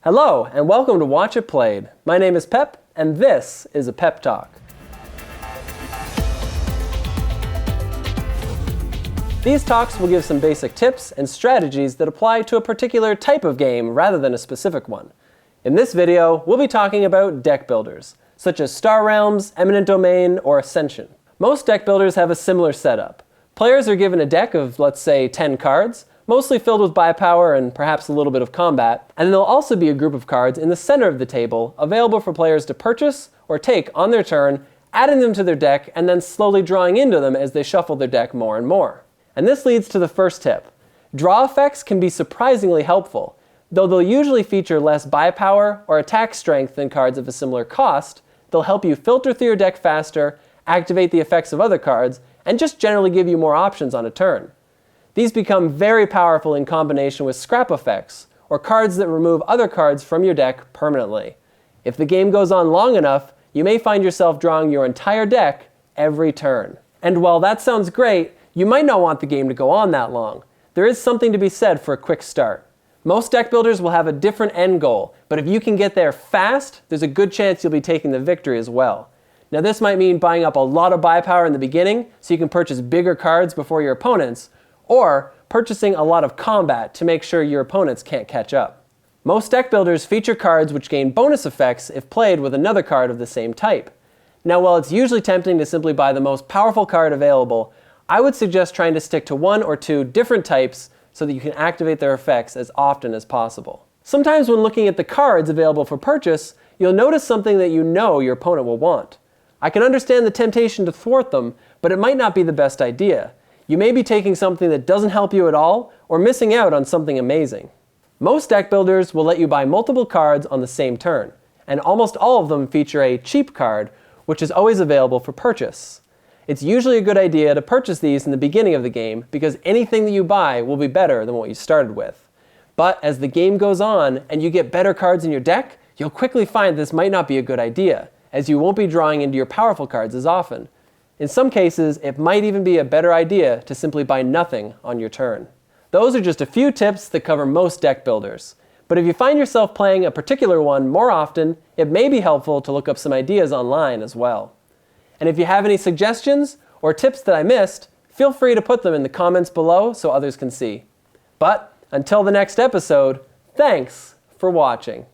Hello, and welcome to Watch It Played. My name is Pep, and this is a Pep Talk. These talks will give some basic tips and strategies that apply to a particular type of game rather than a specific one. In this video, we'll be talking about deck builders, such as Star Realms, Eminent Domain, or Ascension. Most deck builders have a similar setup. Players are given a deck of, let's say, 10 cards, mostly filled with buy power and perhaps a little bit of combat, and there'll also be a group of cards in the center of the table available for players to purchase or take on their turn, adding them to their deck and then slowly drawing into them as they shuffle their deck more and more. And this leads to the first tip. Draw effects can be surprisingly helpful. Though they'll usually feature less buy power or attack strength than cards of a similar cost, they'll help you filter through your deck faster, activate the effects of other cards, and just generally give you more options on a turn. These become very powerful in combination with scrap effects, or cards that remove other cards from your deck permanently. If the game goes on long enough, you may find yourself drawing your entire deck every turn. And while that sounds great, you might not want the game to go on that long. There is something to be said for a quick start. Most deck builders will have a different end goal, but if you can get there fast, there's a good chance you'll be taking the victory as well. Now this might mean buying up a lot of buy power in the beginning so you can purchase bigger cards before your opponents, or purchasing a lot of combat to make sure your opponents can't catch up. Most deck builders feature cards which gain bonus effects if played with another card of the same type. Now while it's usually tempting to simply buy the most powerful card available, I would suggest trying to stick to one or two different types so that you can activate their effects as often as possible. Sometimes when looking at the cards available for purchase, you'll notice something that you know your opponent will want. I can understand the temptation to thwart them, but it might not be the best idea. You may be taking something that doesn't help you at all, or missing out on something amazing. Most deck builders will let you buy multiple cards on the same turn, and almost all of them feature a cheap card, which is always available for purchase. It's usually a good idea to purchase these in the beginning of the game because anything that you buy will be better than what you started with. But as the game goes on and you get better cards in your deck, you'll quickly find this might not be a good idea, as you won't be drawing into your powerful cards as often. In some cases, it might even be a better idea to simply buy nothing on your turn. Those are just a few tips that cover most deck builders. But if you find yourself playing a particular one more often, it may be helpful to look up some ideas online as well. And if you have any suggestions or tips that I missed, feel free to put them in the comments below so others can see. But until the next episode, thanks for watching.